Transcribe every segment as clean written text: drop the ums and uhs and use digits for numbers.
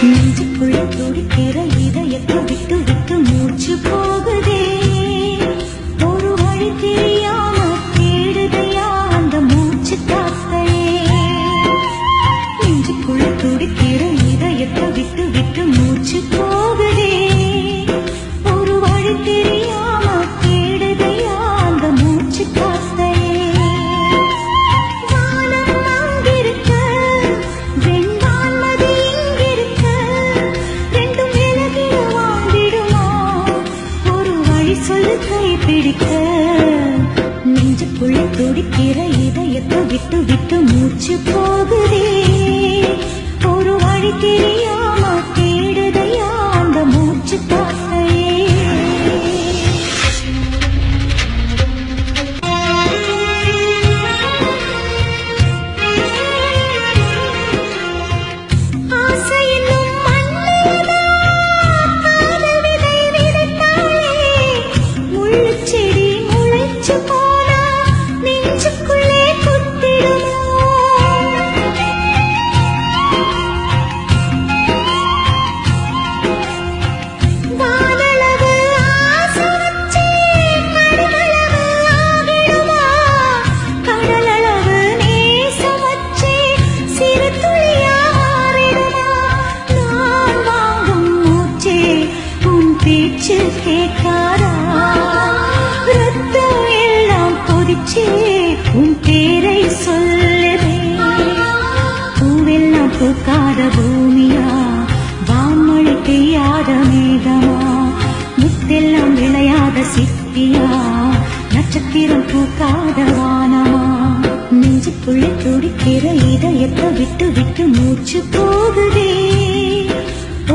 நெஞ்சுக்குள்ள துடிக்கிற இதயத்தை விட்டு விட்டு மூச்சு போகுதே. ஒரு வழி தெரியாம தேடுதையா அந்த மூச்சு காத்தையே. நெஞ்சுக்குள்ள துடிக்கிற இதயத்தை விட்டு விட்டு மூச்சு போகுதே. ஒரு வழி தெரியாம தேடுதையா அந்த மூச்சு காத்தையே. பிடிக்க நெஞ்சுக்குள்ள துடிக்கிற இதயத்தை விட்டு விட்டு மூச்சு போகுதே. ஒரு வழி தெரியாம தேடுதையா அந்த மூச்சு காத்தையே. பேச்சு கேட்காரா ரத்தம் எல்லாம் கொதிச்சே உன் பேரை சொல்லுதே. பூவெல்லாம் பூக்காத பூமியா வான்மழை பெய்யாத மேகமா முத்தெல்லாம் விளையாத சிப்பியா நட்சத்திரம் பூக்காத வானமா. நெஞ்சுக்குள்ளே துடிக்கிற இதயத்தை விட்டு விட்டு மூச்சு போகுதே.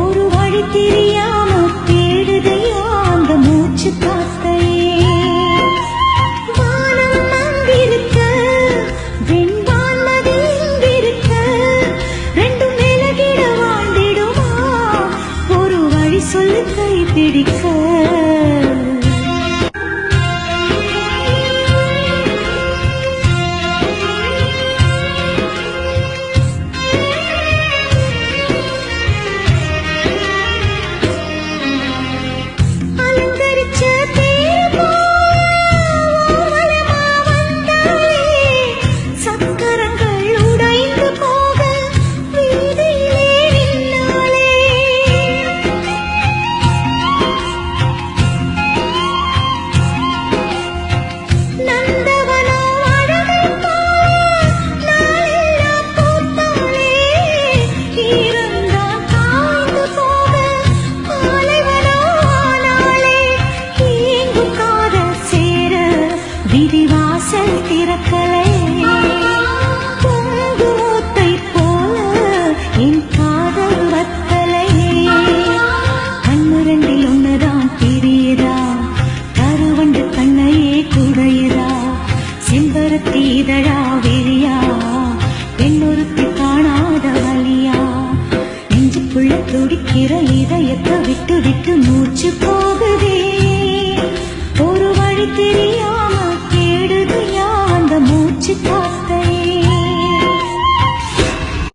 ஒரு வழி தெரியாம தேடுதையா அந்த மூச்சு காத்தையே. வானம் அங்கிருக்க வெண்வான்மதி இங்கிருக்க ரெண்டும் விலகிட வாழ்ந்திடுமா. ஒரு வழி சொல்லு கை பிடிக்க. விதிவாசல் திறக்கலை பொங்குமூத்தை போல என் காதல் வத்தலை. கண்ணுரண்டில் ஒன்னுதான் தெரியுதா கருவண்டு கண்ணையே குடையுதா. செம்பருத்தி இதழா வெளியா பெண்ணொருத்தி காணாத வலியா. நெஞ்சுக்குள்ள துடிக்கிற இதயத்தை விட்டு விட்டு மூச்சு போகுதே. ஒரு வழி தெரியாம தேடுதையா அந்த மூச்சு காத்து.